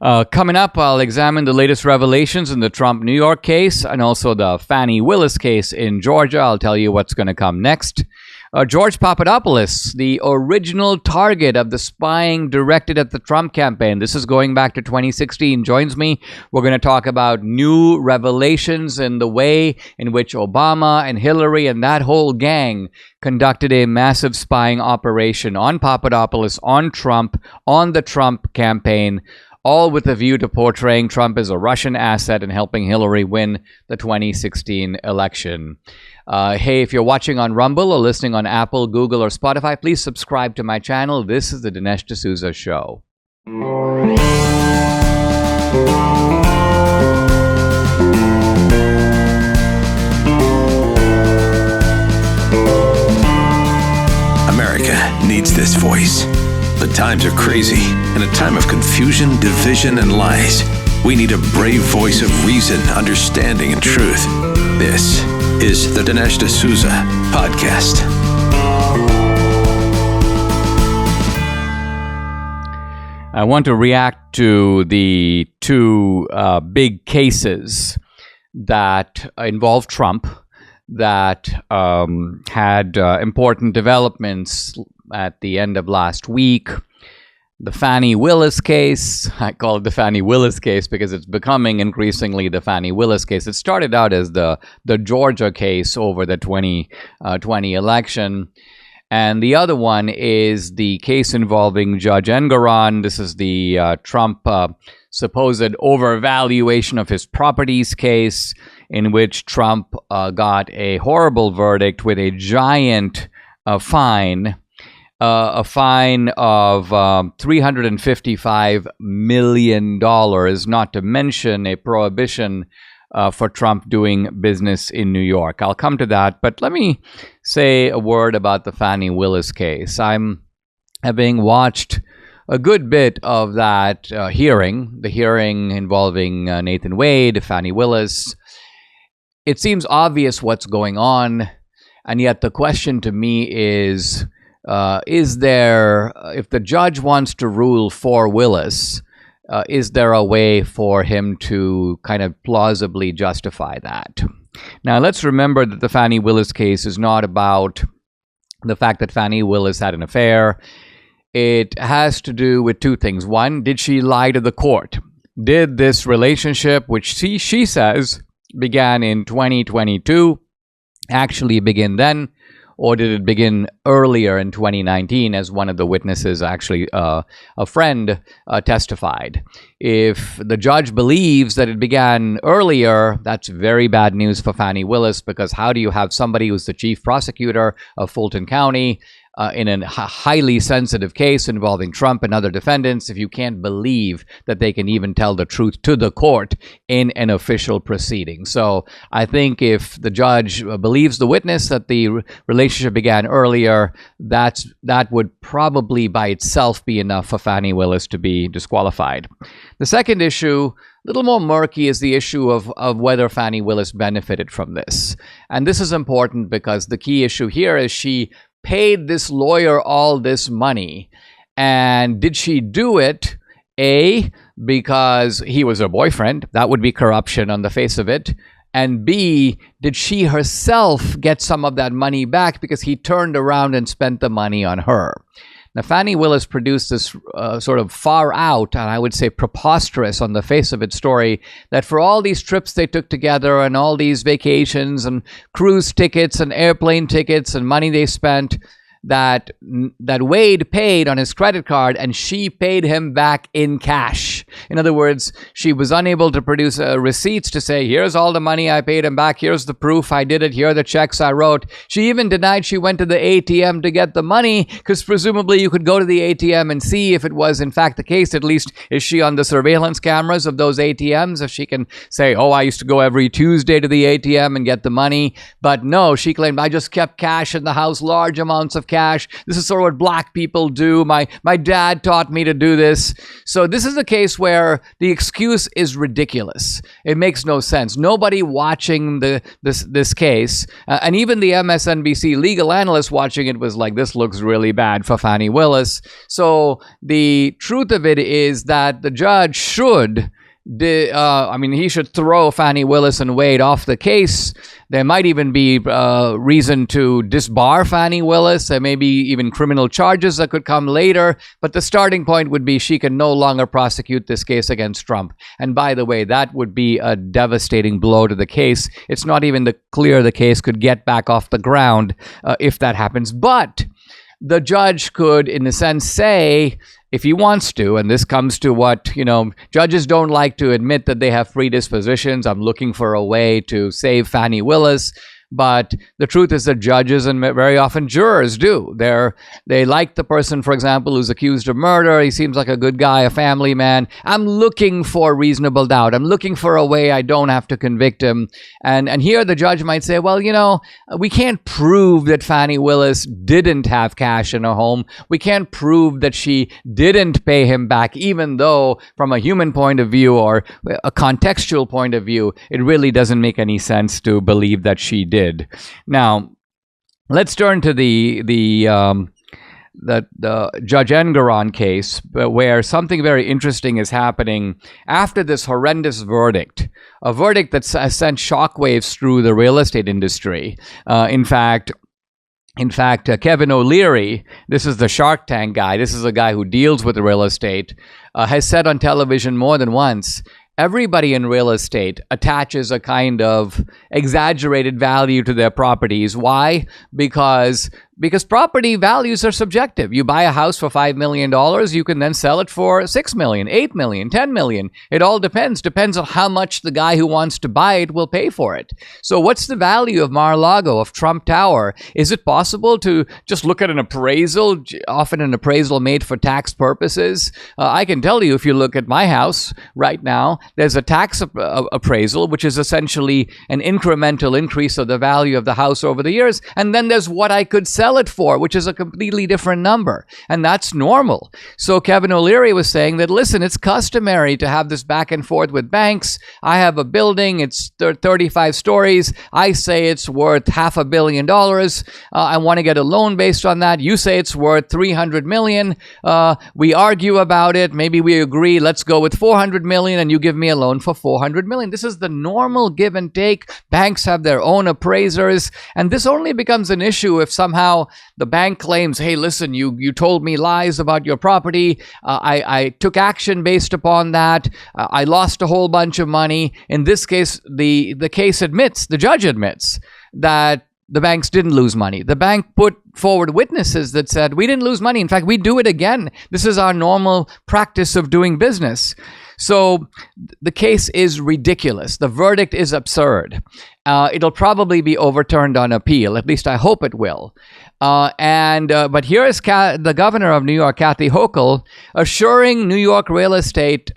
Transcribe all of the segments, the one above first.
Coming up, I'll examine the latest revelations in the Trump New York case and also the Fani Willis case in Georgia. I'll tell you what's going to come next. George Papadopoulos, the original target of the spying directed at the Trump campaign. This is going back to 2016. Joins me. We're going to talk about new revelations in the way in which Obama and Hillary and that whole gang conducted a massive spying operation on Papadopoulos, on Trump, on the Trump campaign, all with a view to portraying Trump as a Russian asset and helping Hillary win the 2016 election. Hey, if you're watching on Rumble or listening on Apple, Google, or Spotify, please subscribe to my channel. This is the Dinesh D'Souza Show. America needs this voice. The times are crazy. In a time of confusion, division, and lies, we need a brave voice of reason, understanding, and truth. This is the Dinesh D'Souza Podcast. I want to react to the two big cases that involve Trump that had important developments at the end of last week. The Fani Willis case, I call it the Fani Willis case because it's becoming increasingly the Fani Willis case. It started out as the Georgia case over the 2020 election. And the other one is the case involving Judge Engoron. This is the Trump supposed overvaluation of his properties case, in which Trump got a horrible verdict with a giant fine. A fine of $355 million, not to mention a prohibition for Trump doing business in New York. I'll come to that, but let me say a word about the Fani Willis case. I'm having watched a good bit of that hearing, the hearing involving Nathan Wade, Fani Willis. It seems obvious what's going on, and yet the question to me is there, if the judge wants to rule for Willis, is there a way for him to kind of plausibly justify that? Now, let's remember that the Fani Willis case is not about the fact that Fani Willis had an affair. It has to do with two things. One, did she lie to the court? Did this relationship, which she says began in 2022, actually begin then? Or did it begin earlier in 2019, as one of the witnesses, actually a friend, testified? If the judge believes that it began earlier, that's very bad news for Fani Willis, because how do you have somebody who's the chief prosecutor of Fulton County in a highly sensitive case involving Trump and other defendants if you can't believe that they can even tell the truth to the court in an official proceeding? So I think if the judge believes the witness that the relationship began earlier, that would probably by itself be enough for Fani Willis to be disqualified. The second issue, a little more murky, is the issue of whether Fani Willis benefited from this. And this is important because the key issue here is she paid this lawyer all this money. And did she do it, A, because he was her boyfriend? That would be corruption on the face of it. And B, did she herself get some of that money back because he turned around and spent the money on her? Now, Fani Willis produced this sort of far out, and I would say preposterous on the face of it, story that for all these trips they took together and all these vacations and cruise tickets and airplane tickets and money they spent, that Wade paid on his credit card and she paid him back in cash. In other words, she was unable to produce receipts to say, here's all the money I paid him back, here's the proof I did it, here are the checks I wrote. She even denied she went to the ATM to get the money, because presumably you could go to the ATM and see if it was in fact the case. At least is she on the surveillance cameras of those ATMs, if she can say, oh, I used to go every Tuesday to the ATM and get the money. But no, she claimed, I just kept cash in the house, large amounts of cash. This is sort of what black people do. My dad taught me to do this. So this is a case where the excuse is ridiculous. It makes no sense. Nobody watching this case, and even the MSNBC legal analyst watching it was like, this looks really bad for Fani Willis. So the truth of it is that the judge should he should throw Fani Willis and Wade off the case. There might even be reason to disbar Fani Willis. There may be even criminal charges that could come later. But the starting point would be she can no longer prosecute this case against Trump. And by the way, that would be a devastating blow to the case. It's not even clear the case could get back off the ground if that happens. But the judge could, in a sense, say, if he wants to, and this comes to what, judges don't like to admit that they have predispositions. I'm looking for a way to save Fani Willis. But the truth is that judges and very often jurors do. They like the person, for example, who's accused of murder. He seems like a good guy, a family man. I'm looking for reasonable doubt. I'm looking for a way I don't have to convict him. And here the judge might say, well, we can't prove that Fani Willis didn't have cash in her home. We can't prove that she didn't pay him back, even though from a human point of view or a contextual point of view, it really doesn't make any sense to believe that she did. Now, let's turn to the Judge Engoron case, where something very interesting is happening after this horrendous verdict, a verdict that has sent shockwaves through the real estate industry. In fact, Kevin O'Leary, this is the Shark Tank guy, this is a guy who deals with real estate, has said on television more than once, everybody in real estate attaches a kind of exaggerated value to their properties. Why? Because property values are subjective. You buy a house for $5 million, you can then sell it for $6 million, $8 million, $10 million. It all depends on how much the guy who wants to buy it will pay for it. So what's the value of Mar-a-Lago, of Trump Tower? Is it possible to just look at an appraisal, often an appraisal made for tax purposes? I can tell you, if you look at my house right now, there's a tax appraisal, which is essentially an incremental increase of the value of the house over the years. And then there's what I could sell it for, which is a completely different number. And that's normal. So Kevin O'Leary was saying that, listen, it's customary to have this back and forth with banks. I have a building, it's 35 stories. I say it's worth $500 million. I want to get a loan based on that. You say it's worth $300 million. We argue about it. Maybe we agree, let's go with $400 million, and you give me a loan for $400 million. This is the normal give and take. Banks have their own appraisers. And this only becomes an issue if somehow the bank claims, hey, listen, you told me lies about your property. I took action based upon that. I lost a whole bunch of money. In this case, the judge admits that the banks didn't lose money. The bank put forward witnesses that said, we didn't lose money. In fact, we do it again. This is our normal practice of doing business. So the case is ridiculous. The verdict is absurd. It'll probably be overturned on appeal. At least I hope it will. But here is the governor of New York, Kathy Hochul, assuring New York real estate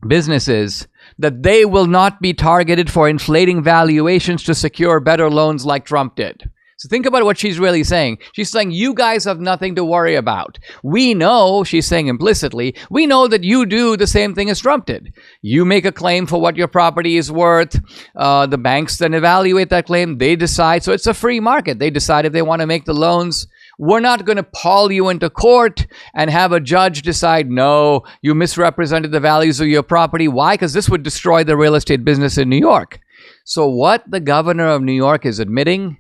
businesses that they will not be targeted for inflating valuations to secure better loans like Trump did. So think about what she's really saying. She's saying, you guys have nothing to worry about. We know, she's saying implicitly, we know that you do the same thing as Trump did. You make a claim for what your property is worth. The banks then evaluate that claim. They decide. So it's a free market. They decide if they want to make the loans. We're not going to haul you into court and have a judge decide, no, you misrepresented the values of your property. Why? Because this would destroy the real estate business in New York. So what the governor of New York is admitting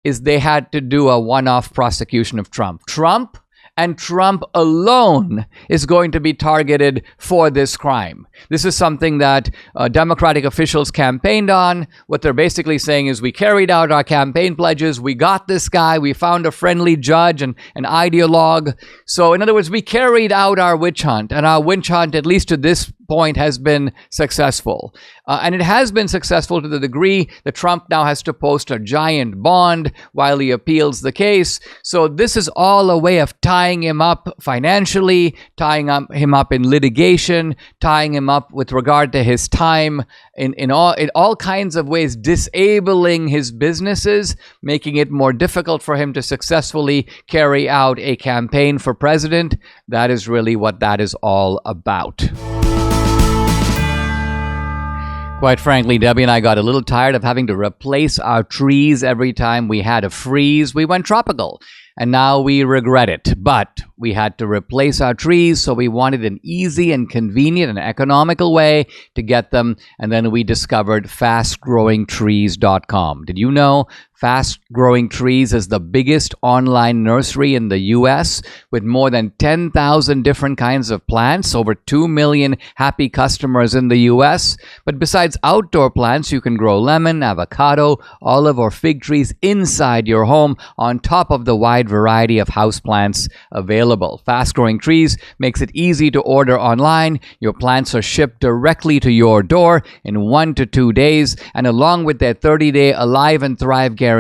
is they had to do a one-off prosecution of Trump. Trump and Trump alone is going to be targeted for this crime. This is something that Democratic officials campaigned on. What they're basically saying is, we carried out our campaign pledges. We got this guy. We found a friendly judge and an ideologue. So in other words, we carried out our witch hunt. And our witch hunt, at least to this point has been successful. And it has been successful to the degree that Trump now has to post a giant bond while he appeals the case. So this is all a way of tying him up financially, tying him up in litigation, tying him up with regard to his time in all kinds of ways, disabling his businesses, making it more difficult for him to successfully carry out a campaign for president. That is really what that is all about. Quite frankly, Debbie and I got a little tired of having to replace our trees every time we had a freeze. We went tropical, and now we regret it. But we had to replace our trees, so we wanted an easy and convenient and economical way to get them. And then we discovered fastgrowingtrees.com. Did you know Fast Growing Trees is the biggest online nursery in the US with more than 10,000 different kinds of plants, over 2 million happy customers in the US. But besides outdoor plants, you can grow lemon, avocado, olive, or fig trees inside your home on top of the wide variety of houseplants available. Fast Growing Trees makes it easy to order online. Your plants are shipped directly to your door in 1 to 2 days, and along with their 30-day Alive and Thrive guarantee,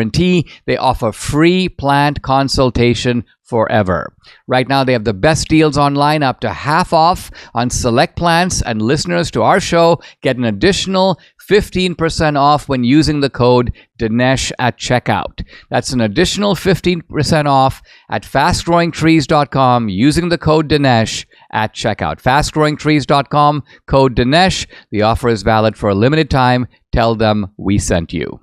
they offer free plant consultation forever. Right now, they have the best deals online, up to half off on select plants, and listeners to our show get an additional 15% off when using the code Dinesh at checkout. That's an additional 15% off at fastgrowingtrees.com using the code Dinesh at checkout. Fastgrowingtrees.com, code Dinesh. The offer is valid for a limited time. Tell them we sent you.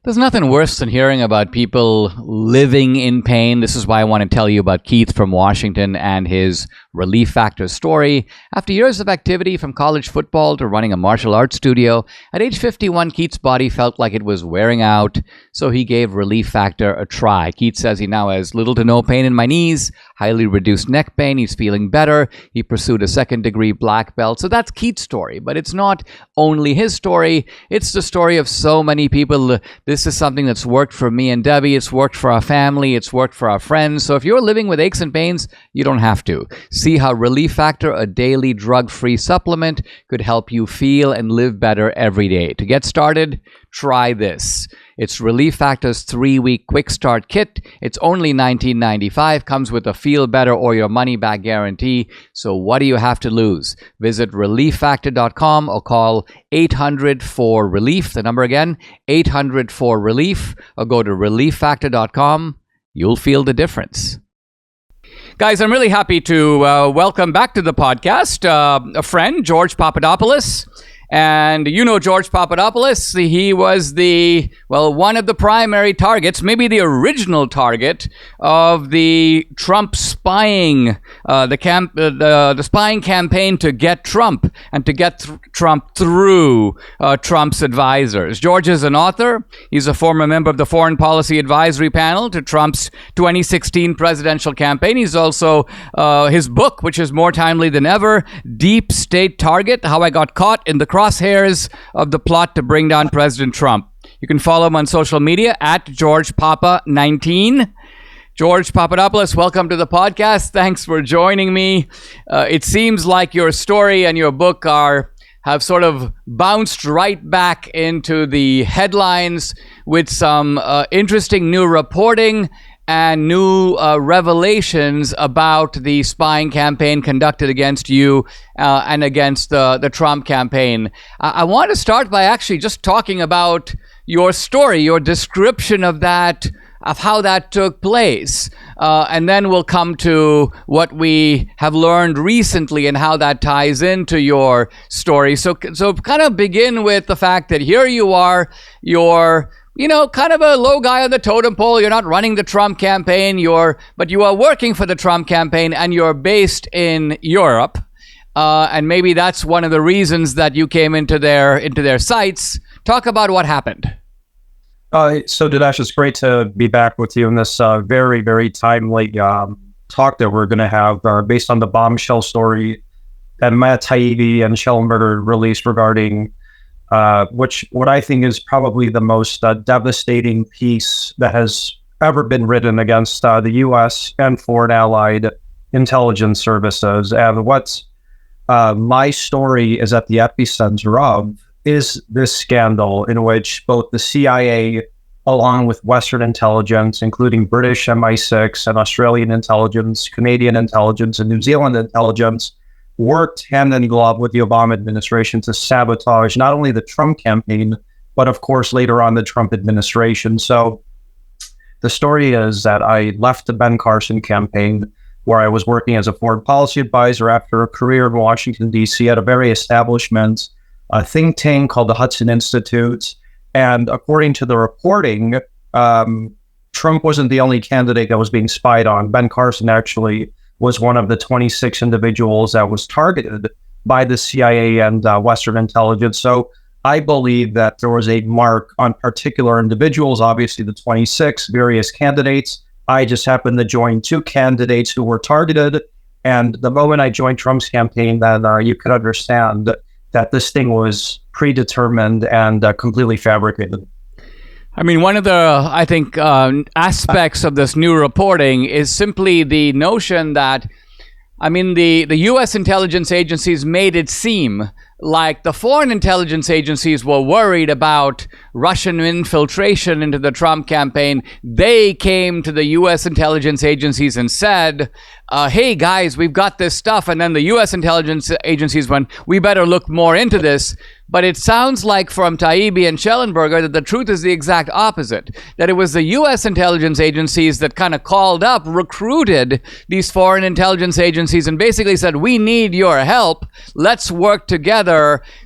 There's nothing worse than hearing about people living in pain. This is why I want to tell you about Keith from Washington and his Relief Factor story. After years of activity, from college football to running a martial arts studio, at age 51, Keith's body felt like it was wearing out, so he gave Relief Factor a try. Keith says he now has little to no pain in my knees, highly reduced neck pain. He's feeling better. He pursued a second-degree black belt. So that's Keith's story, but it's not only his story. It's the story of so many people. This is something that's worked for me and Debbie. It's worked for our family. It's worked for our friends. So if you're living with aches and pains, you don't have to. See how Relief Factor, a daily drug-free supplement, could help you feel and live better every day. To get started, try this. It's Relief Factor's 3-week quick start kit. It's only $19.95, comes with a feel better or your money back guarantee. So what do you have to lose? Visit relieffactor.com or call 800-4RELIEF, the number again, 800-4RELIEF, or go to relieffactor.com. You'll feel the difference. Guys, I'm really happy to welcome back to the podcast a friend, George Papadopoulos. And you know George Papadopoulos. He was one of the primary targets, maybe the original target of the Trump spying, the spying campaign to get Trump and to get Trump through Trump's advisors. George is an author. He's a former member of the Foreign Policy Advisory Panel to Trump's 2016 presidential campaign. He's also his book, which is more timely than ever, Deep State Target: How I Got Caught in the Crosshairs of the Plot to Bring Down President Trump. You can follow him on social media at GeorgePapa19. George Papadopoulos, welcome to the podcast. Thanks for joining me. It seems like your story and your book have sort of bounced right back into the headlines with some interesting new reporting and new revelations about the spying campaign conducted against you and against the Trump campaign. I want to start by actually just talking about your story, your description of that, of how that took place. And then we'll come to what we have learned recently and how that ties into your story. So kind of begin with the fact that here you are, you're kind of a low guy on the totem pole. You're not running the Trump campaign, but you are working for the Trump campaign, and you're based in Europe. And maybe that's one of the reasons that you came into their sights. Talk about what happened. So Dinesh, it's great to be back with you in this very, very timely talk that we're going to have based on the bombshell story that Matt Taibbi and Schellenberger released regarding what I think is probably the most devastating piece that has ever been written against the U.S. and foreign allied intelligence services. And my story is at the epicenter of is this scandal in which both the CIA, along with Western intelligence, including British MI6 and Australian intelligence, Canadian intelligence, and New Zealand intelligence, worked hand in glove with the Obama administration to sabotage not only the Trump campaign, but of course, later on the Trump administration. So the story is that I left the Ben Carson campaign, where I was working as a foreign policy advisor after a career in Washington, D.C. at a very establishment, a think tank called the Hudson Institute. And according to the reporting, Trump wasn't the only candidate that was being spied on. Ben Carson actually was one of the 26 individuals that was targeted by the CIA and Western intelligence. So I believe that there was a mark on particular individuals, obviously the 26 various candidates. I just happened to join two candidates who were targeted. And the moment I joined Trump's campaign, then you could understand that this thing was predetermined and completely fabricated. I mean, one of the, I think, aspects of this new reporting is simply the notion that, I mean, the U.S. intelligence agencies made it seem like the foreign intelligence agencies were worried about Russian infiltration into the Trump campaign. They came to the U.S. intelligence agencies and said, hey, guys, we've got this stuff. And then the U.S. intelligence agencies went, we better look more into this. But it sounds like from Taibbi and Schellenberger that the truth is the exact opposite, that it was the U.S. intelligence agencies that kind of called up, recruited these foreign intelligence agencies and basically said, we need your help. Let's work together.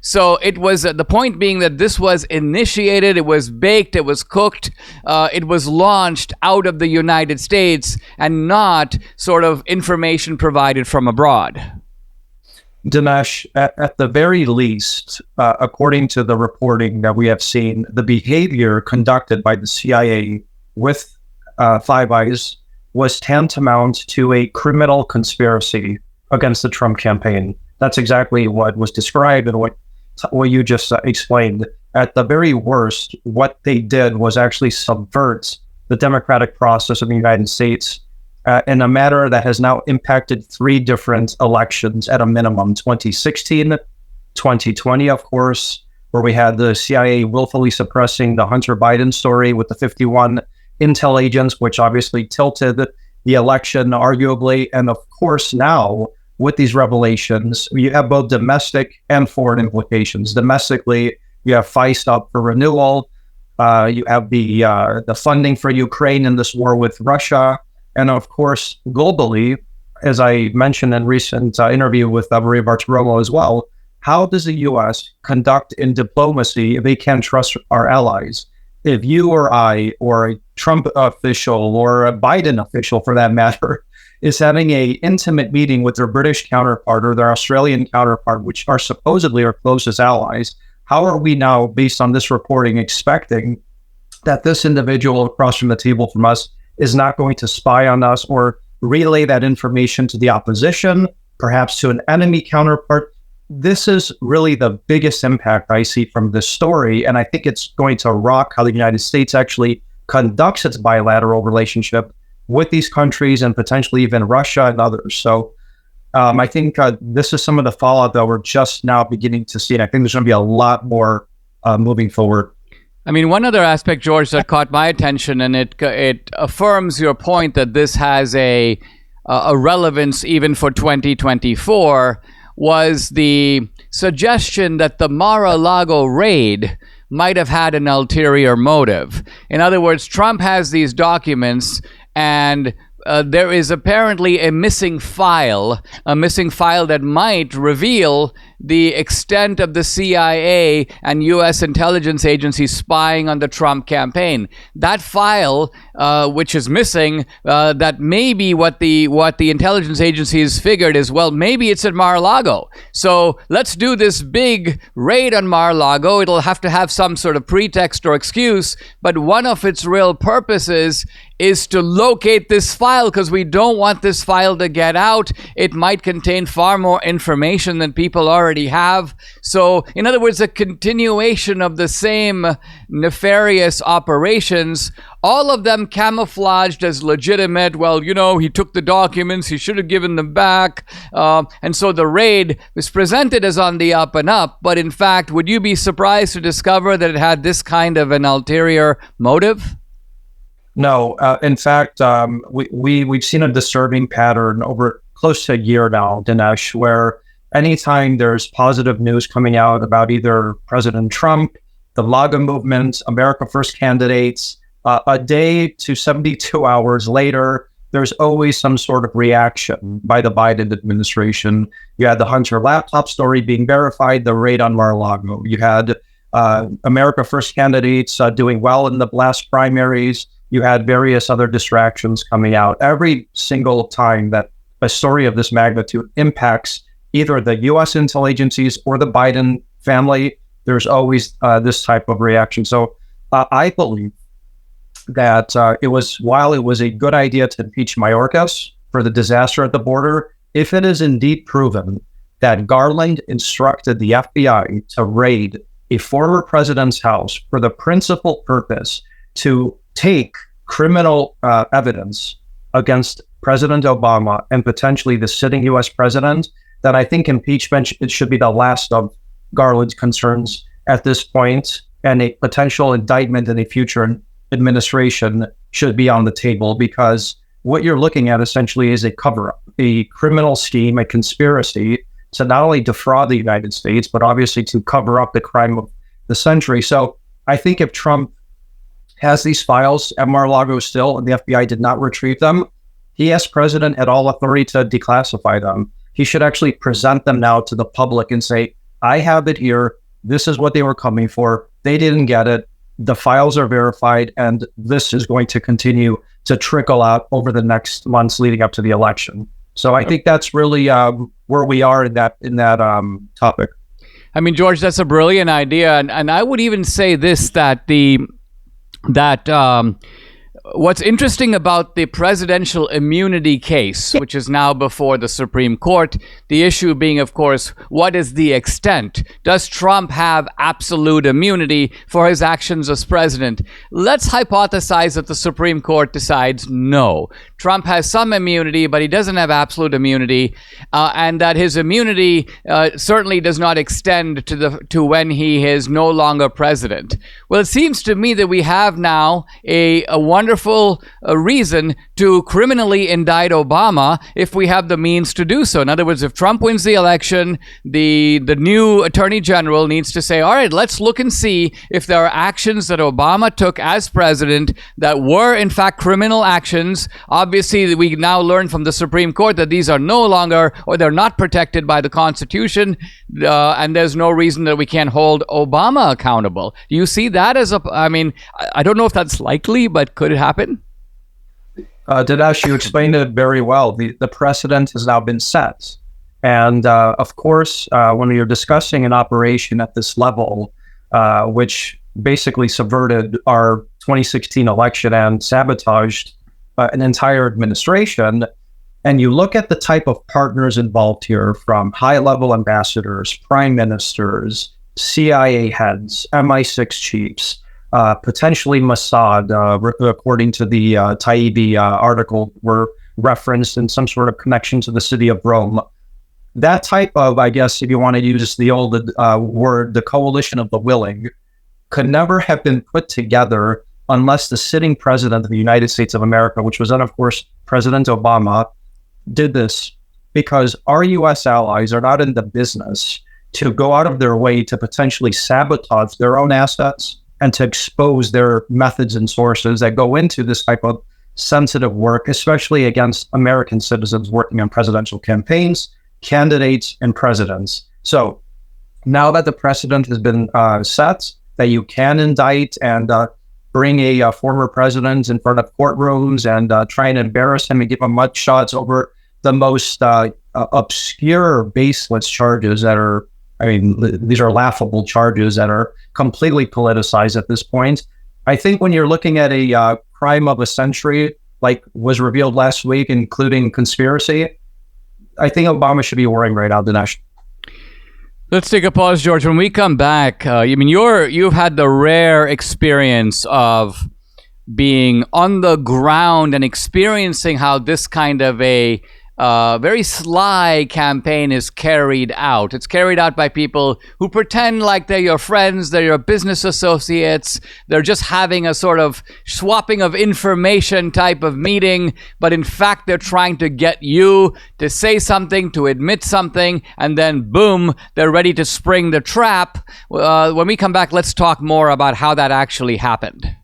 So it was the point being that this was initiated, it was baked, it was cooked, it was launched out of the United States and not sort of information provided from abroad. Dinesh, at the very least, according to the reporting that we have seen, the behavior conducted by the CIA with Five Eyes was tantamount to a criminal conspiracy against the Trump campaign. That's exactly what was described and what you just explained. At the very worst, what they did was actually subvert the democratic process of the United States in a matter that has now impacted three different elections at a minimum: 2016, 2020, of course, where we had the CIA willfully suppressing the Hunter Biden story with the 51 intel agents, which obviously tilted the election arguably. And of course, now with these revelations, you have both domestic and foreign implications. Domestically, you have FICE up for renewal. You have the funding for Ukraine in this war with Russia. And of course, globally, as I mentioned in recent interview with Maria Bartiromo as well, how does the U.S. conduct in diplomacy if they can't trust our allies? If you or I, or a Trump official, or a Biden official for that matter, is having a intimate meeting with their British counterpart or their Australian counterpart, which are supposedly our closest allies, how are we now, based on this reporting, expecting that this individual across from the table from us is not going to spy on us or relay that information to the opposition, perhaps to an enemy counterpart? This is really the biggest impact I see from this story, and I think it's going to rock how the United States actually conducts its bilateral relationship with these countries and potentially even Russia and others. So I think this is some of the fallout that we're just now beginning to see, and I think there's going to be a lot more moving forward. I mean, one other aspect, George, that caught my attention, and it affirms your point that this has a relevance even for 2024, was the suggestion that the Mar-a-Lago raid might have had an ulterior motive. In other words, Trump has these documents, and there is apparently a missing file that might reveal the extent of the CIA and U.S. intelligence agencies spying on the Trump campaign. That file, which is missing, that may be what the intelligence agencies figured is, well, maybe it's at Mar-a-Lago. So let's do this big raid on Mar-a-Lago. It'll have to have some sort of pretext or excuse, but one of its real purposes is to locate this file, because we don't want this file to get out. It might contain far more information than people are already have. So, in other words, a continuation of the same nefarious operations, all of them camouflaged as legitimate. Well, he took the documents, he should have given them back. And so the raid was presented as on the up and up. But in fact, would you be surprised to discover that it had this kind of an ulterior motive? No, in fact, we've seen a disturbing pattern over close to a year now, Dinesh, where anytime there's positive news coming out about either President Trump, the MAGA movement, America First candidates, a day to 72 hours later, there's always some sort of reaction by the Biden administration. You had the Hunter laptop story being verified, the raid on Mar-a-Lago. You had America First candidates doing well in the last primaries. You had various other distractions coming out. Every single time that a story of this magnitude impacts either the U.S. intel agencies or the Biden family, there's always this type of reaction. So I believe that while it was a good idea to impeach Mayorkas for the disaster at the border, if it is indeed proven that Garland instructed the FBI to raid a former president's house for the principal purpose to take criminal evidence against President Obama and potentially the sitting U.S. president, then I think impeachment it should be the last of Garland's concerns at this point, and a potential indictment in a future administration should be on the table, because what you're looking at essentially is a cover-up, a criminal scheme, a conspiracy to not only defraud the United States, but obviously to cover up the crime of the century. So I think if Trump has these files at Mar-a-Lago still and the FBI did not retrieve them, he as president had all authority to declassify them. He should actually present them now to the public and say, I have it here. This is what they were coming for. They didn't get it. The files are verified, and this is going to continue to trickle out over the next months leading up to the election. So I think that's really where we are in that topic. I mean, George, that's a brilliant idea, and I would even say this, that what's interesting about the presidential immunity case, which is now before the Supreme Court, the issue being, of course, what is the extent? Does Trump have absolute immunity for his actions as president? Let's hypothesize that the Supreme Court decides no. Trump has some immunity, but he doesn't have absolute immunity, and that his immunity certainly does not extend to when he is no longer president. Well, it seems to me that we have now a wonderful reason to criminally indict Obama if we have the means to do so. In other words, if Trump wins the election, the new attorney general needs to say, all right, let's look and see if there are actions that Obama took as president that were in fact criminal actions. Obviously, we now learn from the Supreme Court that these are no longer, or they're not protected by the Constitution, and there's no reason that we can't hold Obama accountable. Do you see that as I don't know if that's likely, but could it happen? Dinesh, you explained it very well. The precedent has now been set. And of course, when you're discussing an operation at this level, which basically subverted our 2016 election and sabotaged an entire administration, and you look at the type of partners involved here, from high-level ambassadors, prime ministers, CIA heads, MI6 chiefs, potentially Mossad, according to the Taibbi article, were referenced in some sort of connection to the city of Rome. That type of, I guess, if you want to use the old word, the coalition of the willing, could never have been put together unless the sitting president of the United States of America, which was then, of course, President Obama, did this, because our U.S. allies are not in the business to go out of their way to potentially sabotage their own assets and to expose their methods and sources that go into this type of sensitive work, especially against American citizens working on presidential campaigns, candidates, and presidents. So now that the precedent has been set, that you can indict and bring a former president in front of courtrooms and try and embarrass him and give him mugshots over the most obscure, baseless charges that are, these are laughable charges that are completely politicized at this point. I think when you're looking at a crime of a century, like was revealed last week, including conspiracy, I think Obama should be worrying right now, Dinesh. Let's take a pause, George. When we come back, you've had the rare experience of being on the ground and experiencing how this kind of a very sly campaign is carried out. It's carried out by people who pretend like they're your friends, they're your business associates, they're just having a sort of swapping of information type of meeting, but in fact they're trying to get you to say something, to admit something, and then boom, they're ready to spring the trap. When we come back, let's talk more about how that actually happened.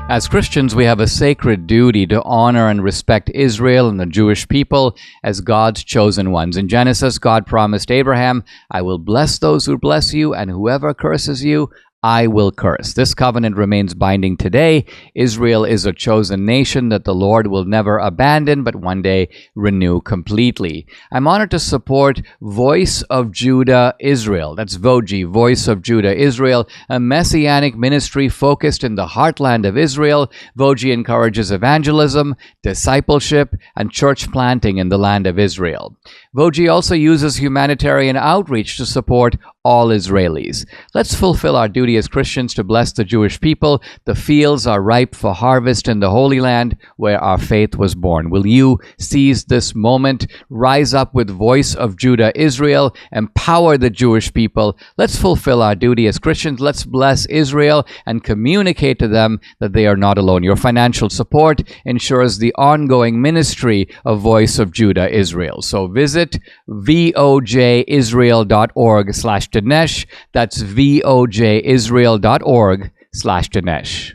As Christians, we have a sacred duty to honor and respect Israel and the Jewish people as God's chosen ones. In Genesis, God promised Abraham, "I will bless those who bless you, and whoever curses you, I will curse." This covenant remains binding today. Israel is a chosen nation that the Lord will never abandon, but one day renew completely. I'm honored to support Voice of Judah Israel. That's VOJI, Voice of Judah Israel, a messianic ministry focused in the heartland of Israel. VOJI encourages evangelism, discipleship, and church planting in the land of Israel. VOJI also uses humanitarian outreach to support all Israelis. Let's fulfill our duty as Christians to bless the Jewish people. The fields are ripe for harvest in the Holy Land where our faith was born. Will you seize this moment? Rise up with Voice of Judah Israel. Empower the Jewish people. Let's fulfill our duty as Christians. Let's bless Israel and communicate to them that they are not alone. Your financial support ensures the ongoing ministry of Voice of Judah Israel. So visit vojisrael.org/Dinesh. That's vojisrael.org/Dinesh.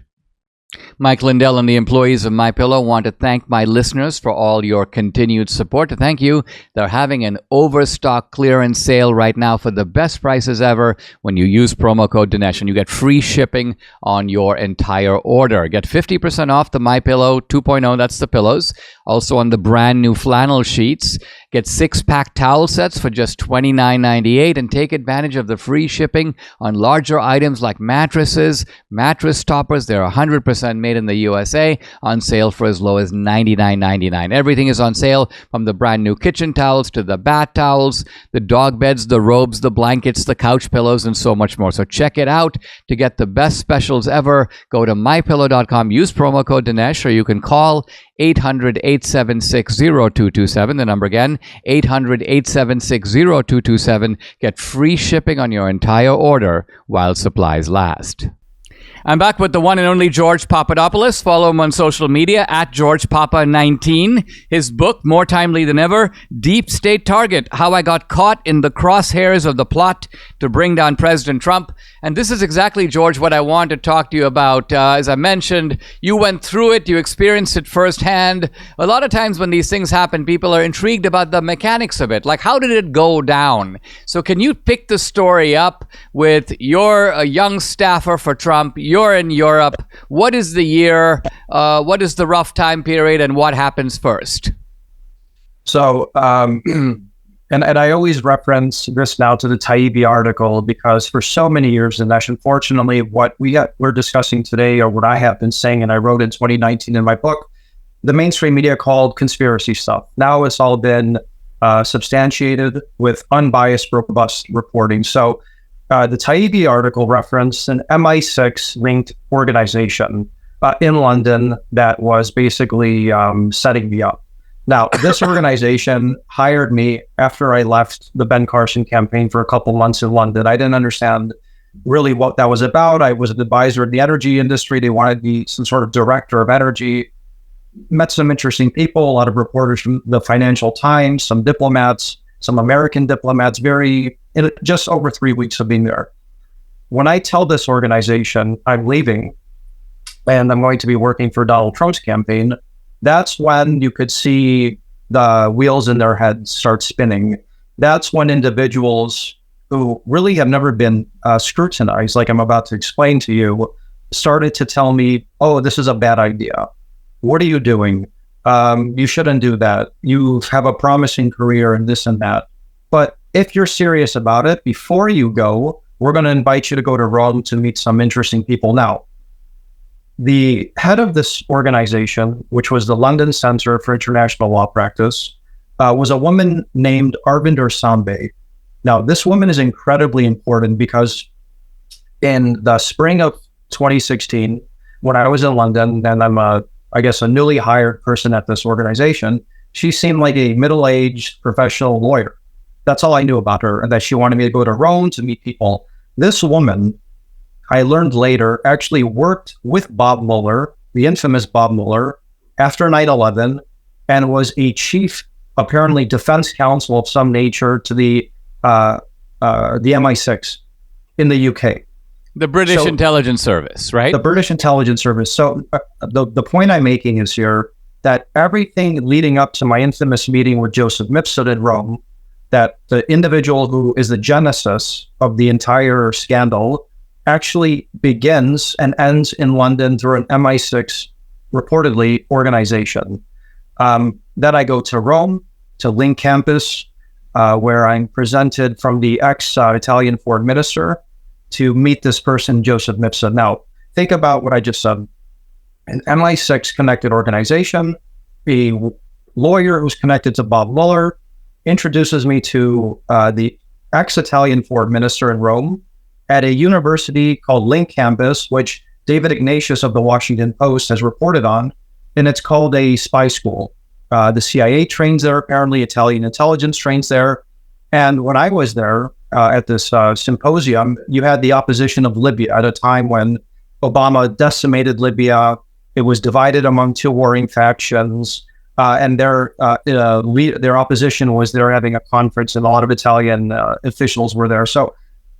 Mike Lindell and the employees of MyPillow want to thank my listeners for all your continued support. To thank you, they're having an overstock clearance sale right now for the best prices ever when you use promo code Dinesh, and you get free shipping on your entire order. Get 50% off the MyPillow 2.0, that's the pillows. Also on the brand new flannel sheets. Get 6-pack towel sets for just $29.98 and take advantage of the free shipping on larger items like mattresses, mattress toppers. They're 100% made in the USA, on sale for as low as $99.99. Everything is on sale, from the brand new kitchen towels to the bath towels, the dog beds, the robes, the blankets, the couch pillows, and so much more. So check it out to get the best specials ever. Go to mypillow.com, use promo code Dinesh, or you can call 800-876-0227. The number again, 800-876-0227. Get free shipping on your entire order while supplies last. I'm back with the one and only George Papadopoulos. Follow him on social media at GeorgePapa19. His book, more timely than ever, Deep State Target: How I Got Caught in the Crosshairs of the Plot to Bring Down President Trump. And this is exactly, George, what I want to talk to you about. As I mentioned, you went through it, you experienced it firsthand. A lot of times when these things happen, people are intrigued about the mechanics of it. Like, how did it go down? So can you pick the story up with you're a young staffer for Trump, you're in Europe. What is the year? What is the rough time period, and what happens first? So, and I always reference this now to the Taibbi article, because for so many years, and unfortunately, what we're discussing today, or what I have been saying, and I wrote in 2019 in my book, the mainstream media called conspiracy stuff. Now it's all been substantiated with unbiased, robust reporting. So the Taibbi article referenced an MI6 linked organization in London that was basically setting me up. Now, this organization hired me after I left the Ben Carson campaign for a couple months in London. I didn't understand really what that was about. I was an advisor in the energy industry. They wanted me some sort of director of energy. Met some interesting people, a lot of reporters from the Financial Times, some diplomats, some American diplomats, in just over 3 weeks of being there. When I tell this organization I'm leaving and I'm going to be working for Donald Trump's campaign, that's when you could see the wheels in their heads start spinning. That's when individuals who really have never been scrutinized, like I'm about to explain to you, started to tell me, oh, this is a bad idea. What are you doing? You shouldn't do that. You have a promising career and this and that. But if you're serious about it, before you go, we're going to invite you to go to Rome to meet some interesting people. Now, the head of this organization, which was the London Center for International Law Practice, was a woman named Arvinder Sambe. Now, this woman is incredibly important because in the spring of 2016, when I was in London, and I'm a newly hired person at this organization, she seemed like a middle-aged professional lawyer. That's all I knew about her, and that she wanted me to go to Rome to meet people. This woman, I learned later, actually worked with Bob Mueller, the infamous Bob Mueller, after 9/11, and was a chief, apparently, defense counsel of some nature to the MI6 in the UK. The British Intelligence Service, right? The British Intelligence Service. So the point I'm making is here that everything leading up to my infamous meeting with Joseph Mifsud in Rome, that the individual who is the genesis of the entire scandal actually begins and ends in London through an MI6, reportedly, organization. Then I go to Rome, to Link campus, where I'm presented from the ex-Italian foreign minister to meet this person, Joseph Mifsud. Now, think about what I just said. An MI6 connected organization, a lawyer who's connected to Bob Mueller, introduces me to the ex-Italian foreign minister in Rome at a university called Link campus, which David Ignatius of the Washington Post has reported on, and it's called a spy school. The CIA trains there, apparently Italian intelligence trains there. And when I was there at this symposium, you had the opposition of Libya at a time when Obama decimated Libya. It was divided among two warring factions, and their opposition was there having a conference, and a lot of Italian officials were there. So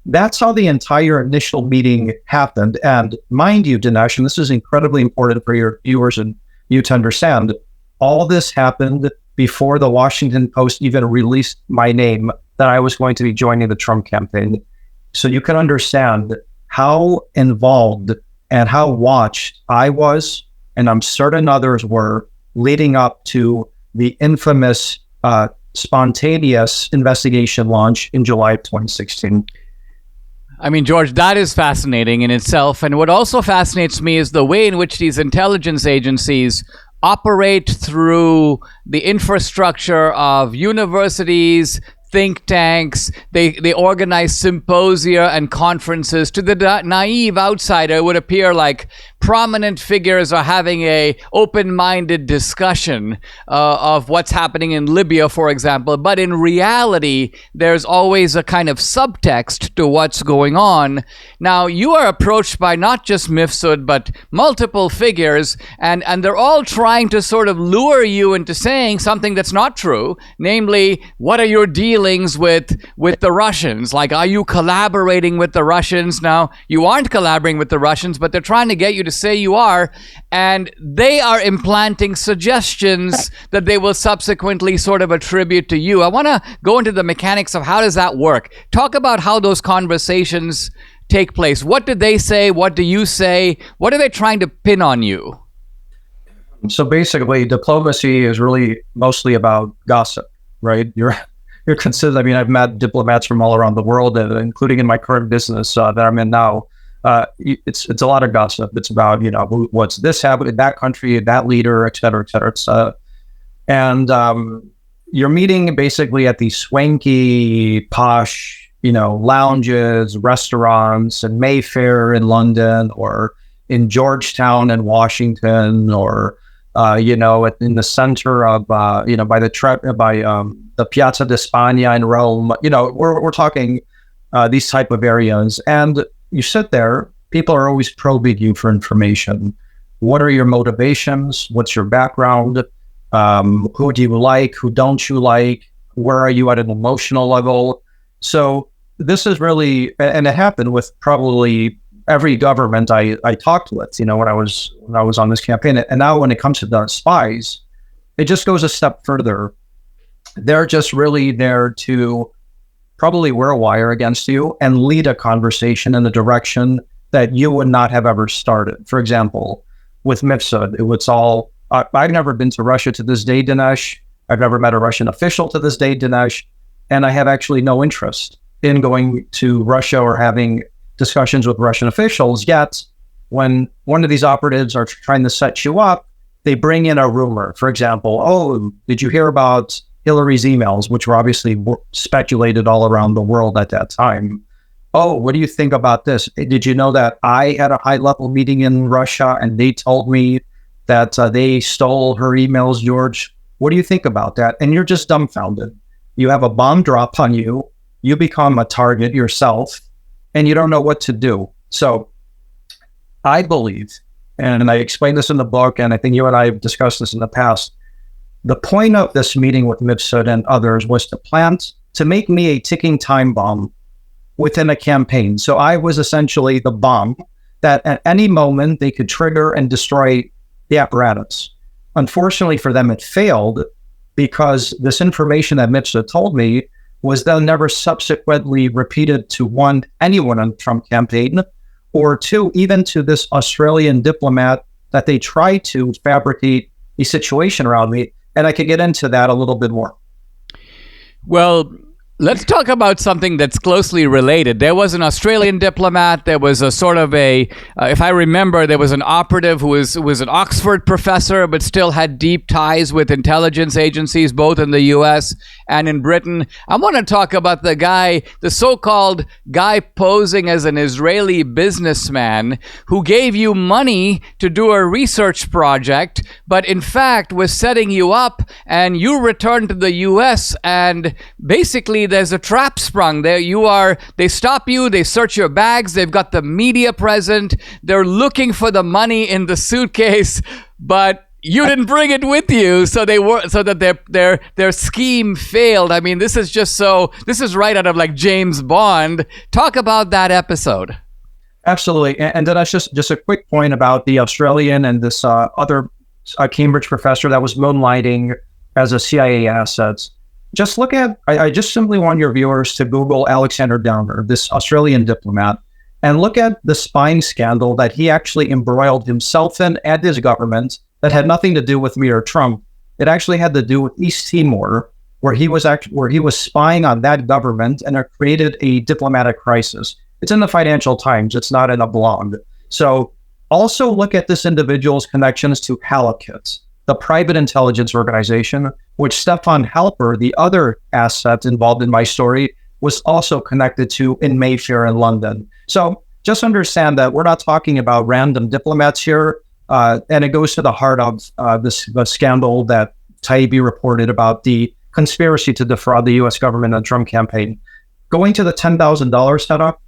that's how the entire initial meeting happened. And mind you, Dinesh, and this is incredibly important for your viewers and you to understand, all this happened before the Washington Post even released my name that I was going to be joining the Trump campaign. So you can understand how involved and how watched I was, and I'm certain others were, leading up to the infamous spontaneous investigation launch in July of 2016. I mean, George, that is fascinating in itself. And what also fascinates me is the way in which these intelligence agencies operate through the infrastructure of universities, think tanks. They organize symposia and conferences. To the naive outsider, it would appear like prominent figures are having a open-minded discussion of what's happening in Libya, for example. But in reality, there's always a kind of subtext to what's going on. Now, you are approached by not just Mifsud, but multiple figures, and they're all trying to sort of lure you into saying something that's not true, namely, what are your dealings with the Russians? Like, are you collaborating with the Russians? Now, you aren't collaborating with the Russians, but they're trying to get you to say you are, and they are implanting suggestions that they will subsequently sort of attribute to you. I want to go into the mechanics of how does that work. Talk about how those conversations take place. What do they say? What do you say? What are they trying to pin on you? So basically, diplomacy is really mostly about gossip, right? You're considered. I mean, I've met diplomats from all around the world, including in my current business that I'm in now. It's a lot of gossip. It's about, what's this happened in that country, that leader, et cetera, et cetera. And you're meeting basically at these swanky, posh, lounges, restaurants in Mayfair in London, or in Georgetown in Washington, or in the center of by the Piazza di Spagna in Rome. We're talking these type of areas, and you sit there. People are always probing you for information. What are your motivations? What's your background? Who do you like? Who don't you like? Where are you at an emotional level? So this is really, and it happened with probably every government I talked with, when I was on this campaign. And now when it comes to the spies, it just goes a step further. They're just really there to probably wear a wire against you and lead a conversation in a direction that you would not have ever started. For example, with Mifsud, it was all, I've never been to Russia to this day, Dinesh. I've never met a Russian official to this day, Dinesh. And I have actually no interest in going to Russia or having discussions with Russian officials. Yet, when one of these operatives are trying to set you up, they bring in a rumor. For example, oh, did you hear about Hillary's emails, which were obviously speculated all around the world at that time. Oh, what do you think about this? Did you know that I had a high-level meeting in Russia and they told me that they stole her emails, George? What do you think about that? And you're just dumbfounded. You have a bomb drop on you. You become a target yourself, and you don't know what to do. So I believe, and I explained this in the book, and I think you and I have discussed this in the past, the point of this meeting with Mifsud and others was to make me a ticking time bomb within a campaign. So I was essentially the bomb that at any moment they could trigger and destroy the apparatus. Unfortunately for them, it failed because this information that Mifsud told me was then never subsequently repeated to anyone on the Trump campaign, or two, even to this Australian diplomat that they tried to fabricate a situation around me. And I could get into that a little bit more. Well, let's talk about something that's closely related. There was an Australian diplomat. There was a sort of if I remember, there was an operative who was an Oxford professor, but still had deep ties with intelligence agencies, both in the U.S. and in Britain. I want to talk about the so-called guy posing as an Israeli businessman who gave you money to do a research project, but in fact was setting you up, and you returned to the U.S. and basically there's a trap sprung. They stop you, they search your bags, they've got the media present, they're looking for the money in the suitcase, but you didn't bring it with you, so that their scheme failed. I mean, this is right out of like James Bond. Talk about that episode. Absolutely. And then that's just a quick point about the Australian and this other Cambridge professor that was moonlighting as a CIA asset. Just look at, I just simply want your viewers to Google Alexander Downer, this Australian diplomat, and look at the spying scandal that he actually embroiled himself in and his government that had nothing to do with me or Trump. It actually had to do with East Timor, where he was spying on that government, and it created a diplomatic crisis. It's in the Financial Times. It's not in a blog. So also look at this individual's connections to Halakit, the private intelligence organization, which Stefan Halper, the other asset involved in my story, was also connected to in Mayfair in London. So just understand that we're not talking about random diplomats here, and it goes to the heart of the scandal that Taibbi reported about the conspiracy to defraud the U.S. government and Trump campaign. Going to the $10,000 setup,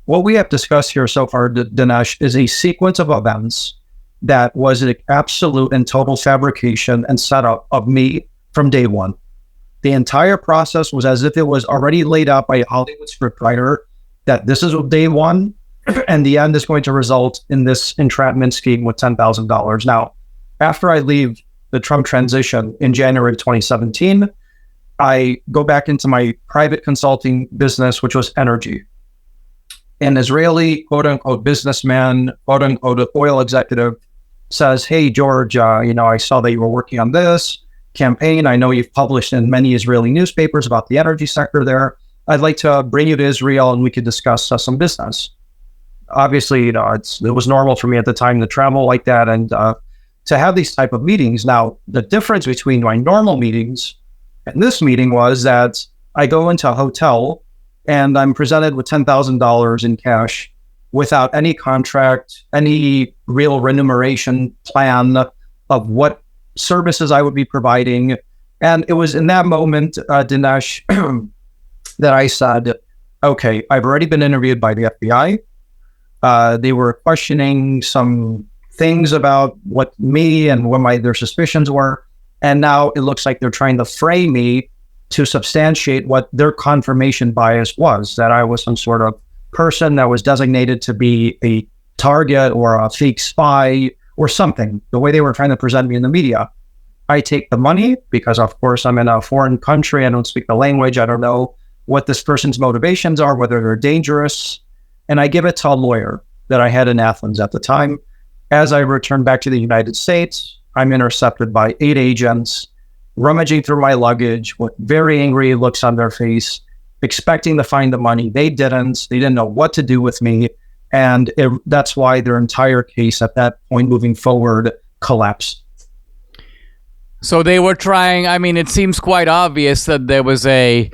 what we have discussed here so far, Dinesh, is a sequence of events that was an absolute and total fabrication and setup of me from day one. The entire process was as if it was already laid out by a Hollywood scriptwriter, that this is day one, and the end is going to result in this entrapment scheme with $10,000. Now, after I leave the Trump transition in January of 2017, I go back into my private consulting business, which was energy. An Israeli, quote-unquote, businessman, quote-unquote, oil executive says, hey, George, I saw that you were working on this campaign. I know you've published in many Israeli newspapers about the energy sector there. I'd like to bring you to Israel and we could discuss some business. Obviously, it was normal for me at the time to travel like that and to have these type of meetings. Now, the difference between my normal meetings and this meeting was that I go into a hotel and I'm presented with $10,000 in cash without any contract, any real remuneration plan of what services I would be providing. And it was in that moment, Dinesh, that I said, okay, I've already been interviewed by the FBI. They were questioning some things about what me and what their suspicions were. And now it looks like they're trying to frame me to substantiate what their confirmation bias was, that I was some sort of person that was designated to be a target or a fake spy or something, the way they were trying to present me in the media. I take the money because, of course, I'm in a foreign country. I don't speak the language. I don't know what this person's motivations are, whether they're dangerous. And I give it to a lawyer that I had in Athens at the time. As I return back to the United States, I'm intercepted by 8 agents, rummaging through my luggage with very angry looks on their face, expecting to find the money. They didn't. They didn't know what to do with me. And that's why their entire case at that point moving forward collapsed. So they were trying. I mean, it seems quite obvious that there was a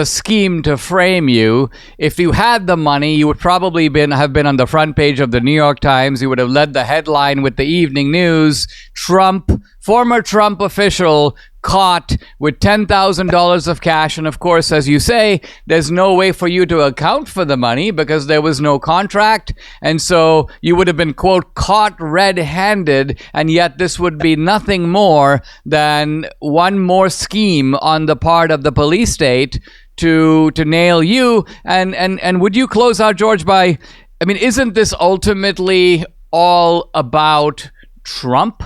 scheme to frame you. If you had the money, you would probably have been on the front page of the New York Times. You would have led the headline with the evening news. Former Trump official caught with $10,000 of cash. And of course, as you say, there's no way for you to account for the money because there was no contract. And so you would have been, quote, caught red-handed. And yet this would be nothing more than one more scheme on the part of the police state to nail you. And would you close out, George, by, I mean, isn't this ultimately all about Trump?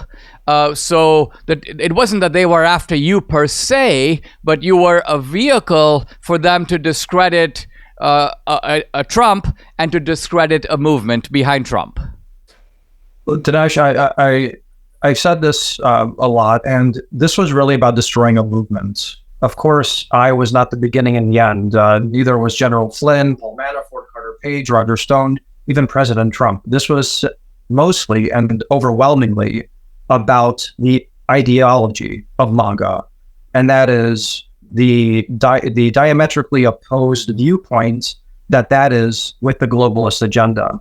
So that it wasn't that they were after you per se, but you were a vehicle for them to discredit a Trump and to discredit a movement behind Trump. Well, Dinesh, I said this a lot, and this was really about destroying a movement. Of course, I was not the beginning and the end. Neither was General Flynn, Paul Manafort, Carter Page, Roger Stone, even President Trump. This was mostly and overwhelmingly about the ideology of MAGA, and that is the diametrically opposed viewpoint that is with the globalist agenda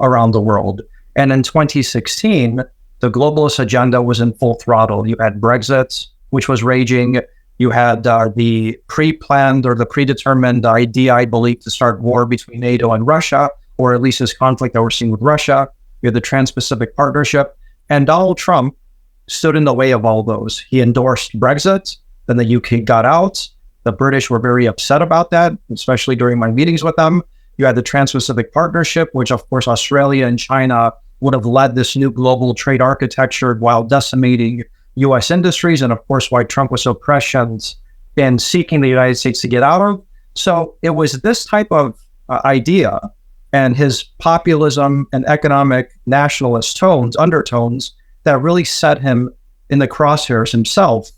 around the world. And in 2016, the globalist agenda was in full throttle. You had Brexit, which was raging. You had the pre-planned or the predetermined idea, I believe, to start war between NATO and Russia, or at least this conflict that we're seeing with Russia. You had the Trans-Pacific Partnership. And Donald Trump stood in the way of all those. He endorsed Brexit, then the UK got out. The British were very upset about that, especially during my meetings with them. You had the Trans-Pacific Partnership, which of course Australia and China would have led this new global trade architecture while decimating US industries, and of course why Trump was so prescient in seeking the United States to get out of. So it was this type of idea and his populism and economic nationalist undertones, that really set him in the crosshairs himself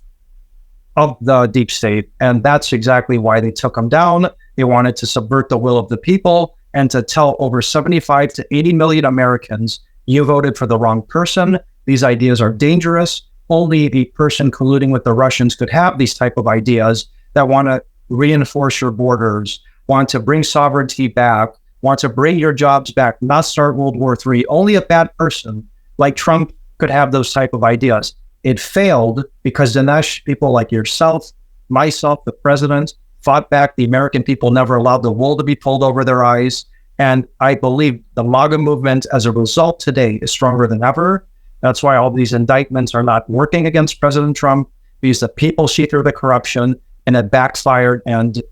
of the deep state. And that's exactly why they took him down. They wanted to subvert the will of the people and to tell over 75 to 80 million Americans, you voted for the wrong person. These ideas are dangerous. Only the person colluding with the Russians could have these type of ideas that want to reinforce your borders, want to bring sovereignty back, want to bring your jobs back, not start World War III. Only a bad person like Trump could have those type of ideas. It failed because, Dinesh, people like yourself, myself, the president, fought back. The American people never allowed the wool to be pulled over their eyes. And I believe the MAGA movement, as a result today, is stronger than ever. That's why all these indictments are not working against President Trump, because the people see through the corruption, and it backfired. And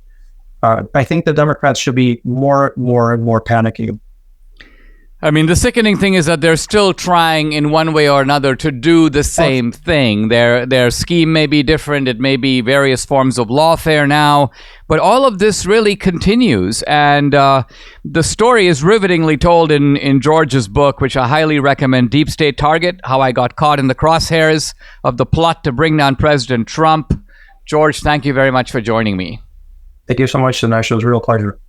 I think the Democrats should be more panicky. I mean, the sickening thing is that they're still trying in one way or another to do the same thing. Their scheme may be different. It may be various forms of lawfare now, but all of this really continues. And the story is rivetingly told in George's book, which I highly recommend, Deep State Target, How I Got Caught in the Crosshairs of the Plot to Bring Down President Trump. George, thank you very much for joining me. Thank you so much, Dinesh. It was a real pleasure.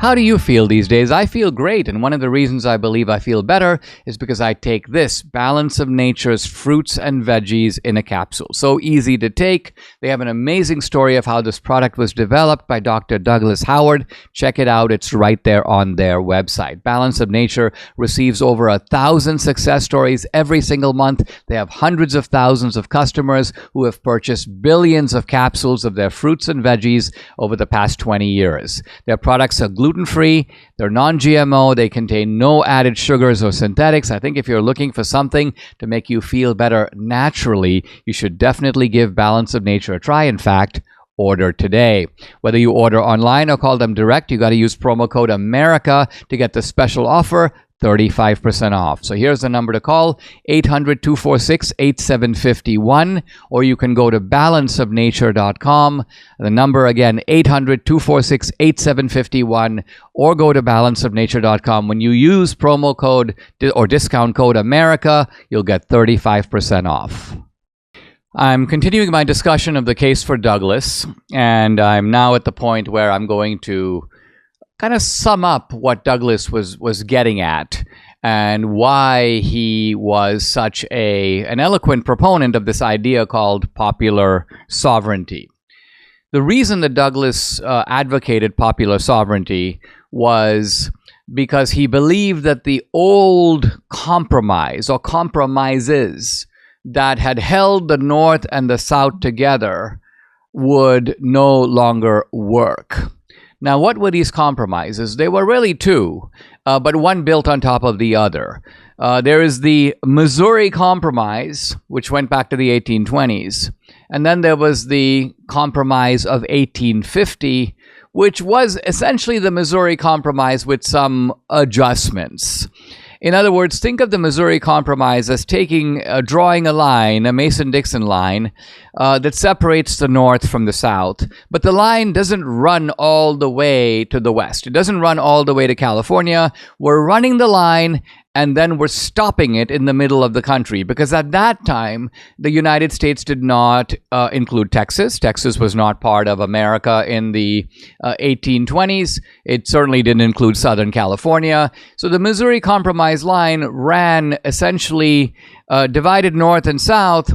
How do you feel these days? I feel great, and one of the reasons I believe I feel better is because I take this Balance of Nature's fruits and veggies in a capsule. So easy to take. They have an amazing story of how this product was developed by Dr. Douglas Howard. Check it out. It's right there on their website. Balance of Nature receives over 1,000 success stories every single month. They have hundreds of thousands of customers who have purchased billions of capsules of their fruits and veggies over the past 20 years. Their products are gluten-free, they're non-GMO, they contain no added sugars or synthetics. I think if you're looking for something to make you feel better naturally, you should definitely give Balance of Nature a try. In fact, order today. Whether you order online or call them direct, you got to use promo code AMERICA to get the special offer, 35% off. So here's the number to call, 800-246-8751, or you can go to balanceofnature.com. The number again, 800-246-8751, or go to balanceofnature.com. When you use promo code or discount code AMERICA, you'll get 35% off. I'm continuing my discussion of the case for Douglas, and I'm now at the point where I'm going to kind of sum up what Douglas was getting at. and why he was such an eloquent proponent of this idea called popular sovereignty. The reason that Douglas advocated popular sovereignty was because he believed that the old compromise or compromises that had held the North and the South together would no longer work. Now, what were these compromises? They were really two, but one built on top of the other. There is the Missouri Compromise, which went back to the 1820s. And then there was the Compromise of 1850, which was essentially the Missouri Compromise with some adjustments. In other words, think of the Missouri Compromise as drawing a line, a Mason-Dixon line, that separates the North from the South. But the line doesn't run all the way to the West. It doesn't run all the way to California. We're running the line, and then we're stopping it in the middle of the country, because at that time, the United States did not include Texas. Texas was not part of America in the 1820s. It certainly didn't include Southern California. So the Missouri Compromise line ran essentially divided North and South,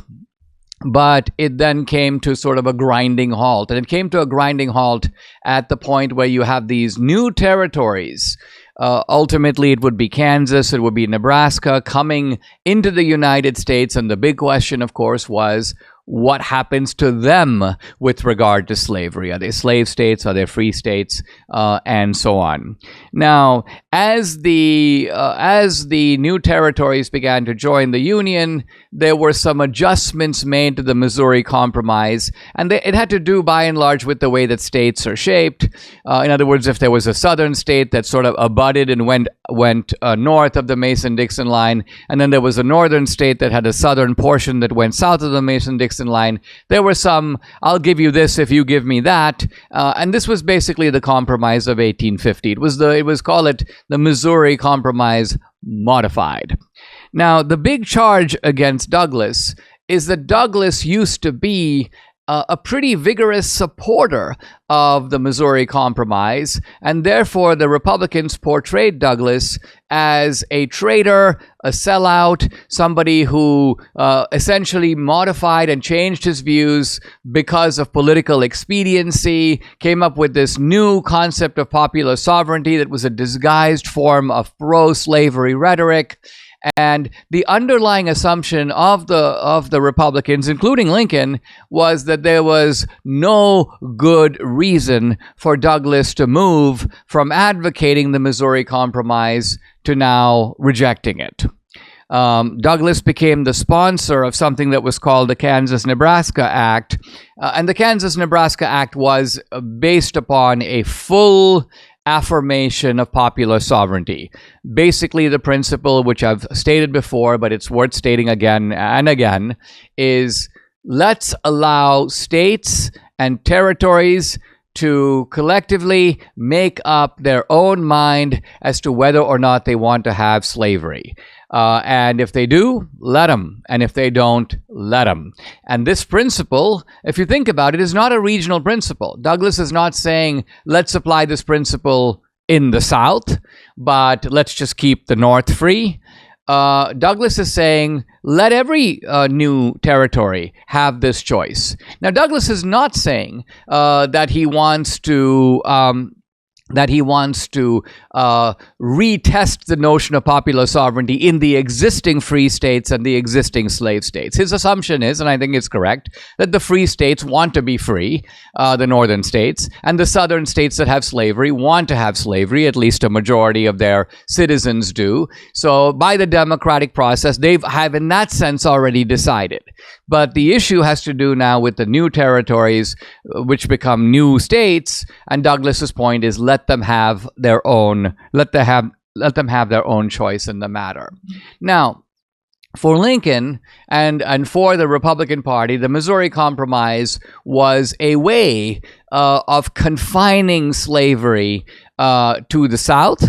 but it then came to sort of a grinding halt. And it came to a grinding halt at the point where you have these new territories. Ultimately, it would be Kansas, it would be Nebraska coming into the United States. And the big question, of course, was what happens to them with regard to slavery? Are they slave states? Are they free states? And so on. Now, as the new territories began to join the Union, there were some adjustments made to the Missouri Compromise, and it had to do by and large with the way that states are shaped. In other words, if there was a southern state that sort of abutted and went north of the Mason-Dixon line, and then there was a northern state that had a southern portion that went south of the Mason-Dixon line, there were some, I'll give you this if you give me that, and this was basically the Compromise of 1850. Call it the Missouri Compromise modified. Now, the big charge against Douglas is that Douglas used to be a pretty vigorous supporter of the Missouri Compromise, and therefore the Republicans portrayed Douglas as a traitor, a sellout, somebody who essentially modified and changed his views because of political expediency, came up with this new concept of popular sovereignty that was a disguised form of pro-slavery rhetoric. And the underlying assumption of the Republicans, including Lincoln, was that there was no good reason for Douglas to move from advocating the Missouri Compromise to now rejecting it. Douglas became the sponsor of something that was called the Kansas-Nebraska Act. And the Kansas-Nebraska Act was based upon a full affirmation of popular sovereignty. Basically, the principle, which I've stated before, but it's worth stating again and again, is let's allow states and territories to collectively make up their own mind as to whether or not they want to have slavery. And if they do, let them. And if they don't, let them. And this principle, if you think about it, is not a regional principle. Douglas is not saying, let's apply this principle in the South, but let's just keep the North free. Douglas is saying, let every new territory have this choice. Now, Douglas is not saying that he wants to retest the notion of popular sovereignty in the existing free states and the existing slave states. His assumption is, and I think it's correct, that the free states want to be free, the northern states, and the southern states that have slavery want to have slavery, at least a majority of their citizens do. So by the democratic process, they have in that sense already decided. But the issue has to do now with the new territories, which become new states, and Douglas's point is let them have their own choice in the matter. Now, for Lincoln and for the Republican Party, the Missouri Compromise was a way of confining slavery to the South,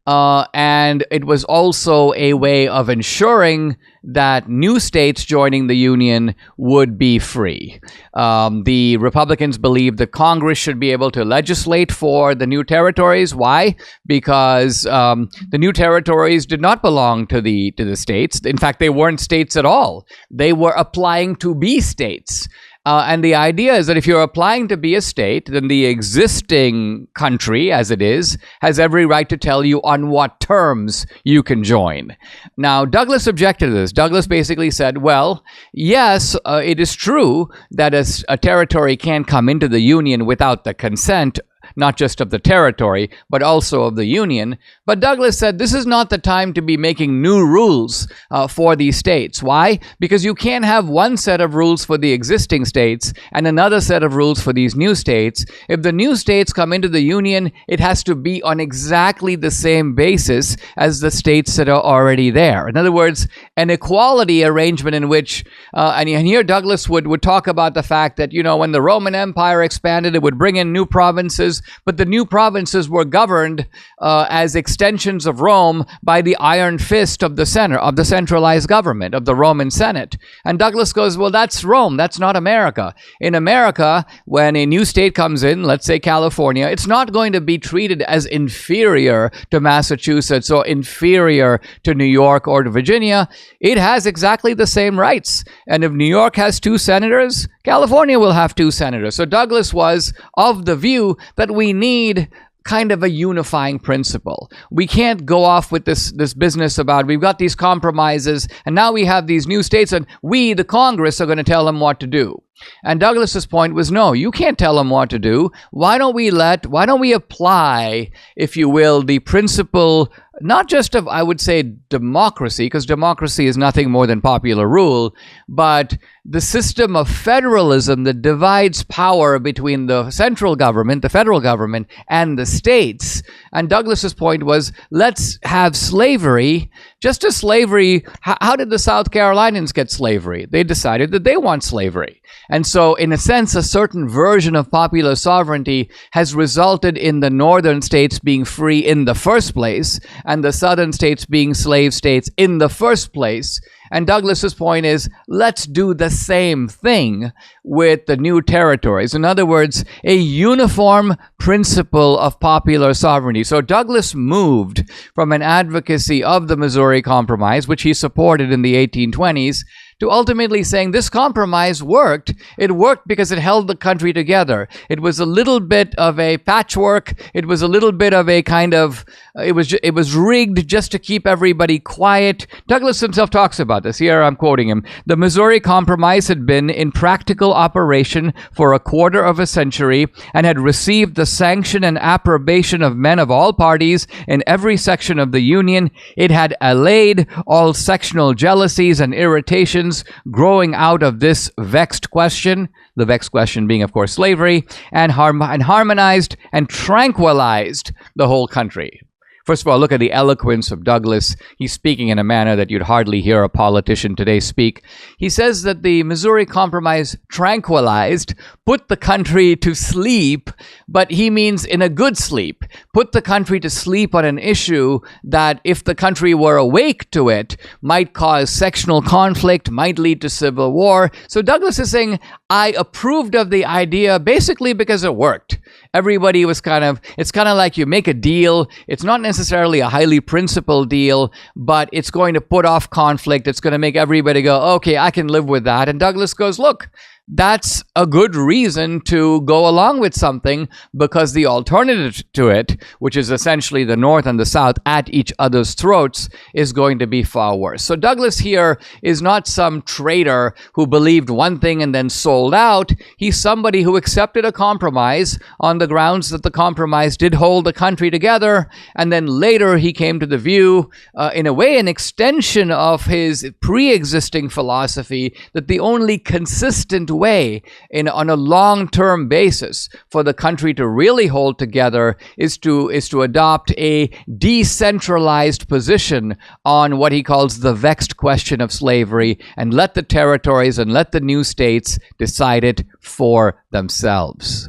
and it was also a way of ensuring that new states joining the Union would be free. The Republicans believed that Congress should be able to legislate for the new territories. Why? Because the new territories did not belong to the states. In fact, they weren't states at all. They were applying to be states. And the idea is that if you're applying to be a state, then the existing country, as it is, has every right to tell you on what terms you can join. Now, Douglas objected to this. Douglas basically said, well, yes, it is true that a territory can't come into the Union without the consent not just of the territory, but also of the Union. But Douglas said this is not the time to be making new rules for these states. Why? Because you can't have one set of rules for the existing states and another set of rules for these new states. If the new states come into the Union, it has to be on exactly the same basis as the states that are already there. In other words, an equality arrangement in which, and here Douglas would talk about the fact that, when the Roman Empire expanded, it would bring in new provinces, but the new provinces were governed as extensions of Rome by the iron fist of the center, of the centralized government, of the Roman Senate. And Douglas goes, well, that's Rome. That's not America. In America, when a new state comes in, let's say California, it's not going to be treated as inferior to Massachusetts or inferior to New York or to Virginia. It has exactly the same rights. And if New York has 2 senators, California will have 2 senators. So Douglas was of the view that we need kind of a unifying principle. We can't go off with this business about we've got these compromises and now we have these new states and we, the Congress, are going to tell them what to do. And Douglas's point was, no, you can't tell them what to do. Why don't we apply, if you will, the principle not just of, I would say, democracy, because democracy is nothing more than popular rule, but the system of federalism that divides power between the central government, the federal government, and the states. And Douglas's point was, let's have slavery. Just as slavery, how did the South Carolinians get slavery? They decided that they want slavery. And so, in a sense, a certain version of popular sovereignty has resulted in the northern states being free in the first place, and the southern states being slave states in the first place. And Douglas's point is, let's do the same thing with the new territories. In other words, a uniform principle of popular sovereignty. So Douglas moved from an advocacy of the Missouri Compromise, which he supported in the 1820s, to ultimately saying this compromise worked. It worked because it held the country together. It was a little bit of a patchwork. It was a little bit of a kind of, it was rigged just to keep everybody quiet. Douglas himself talks about this. Here I'm quoting him. The Missouri Compromise had been in practical operation for a quarter of a century and had received the sanction and approbation of men of all parties in every section of the Union. It had allayed all sectional jealousies and irritations growing out of this vexed question, the vexed question being, of course, slavery, and harmonized and tranquilized the whole country. First of all, look at the eloquence of Douglas. He's speaking in a manner that you'd hardly hear a politician today speak. He says that the Missouri Compromise tranquilized, put the country to sleep, but he means in a good sleep. Put the country to sleep on an issue that, if the country were awake to it, might cause sectional conflict, might lead to civil war. So Douglas is saying, I approved of the idea basically because it worked. Everybody was it's kind of like you make a deal. It's not necessarily a highly principled deal, but it's going to put off conflict. It's going to make everybody go, okay, I can live with that. And Douglas goes, look, that's a good reason to go along with something, because the alternative to it, which is essentially the North and the South at each other's throats, is going to be far worse. So Douglas here is not some traitor who believed one thing and then sold out. He's somebody who accepted a compromise on the grounds that the compromise did hold the country together, and then later he came to the view, in a way an extension of his pre-existing philosophy, that the only consistent way on a long-term basis for the country to really hold together is to adopt a decentralized position on what he calls the vexed question of slavery, and let the territories and let the new states decide it for themselves.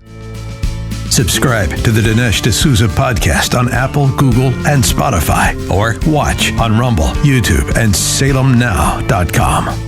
Subscribe to the Dinesh D'Souza podcast on Apple, Google, and Spotify, or watch on Rumble, YouTube, and SalemNow.com.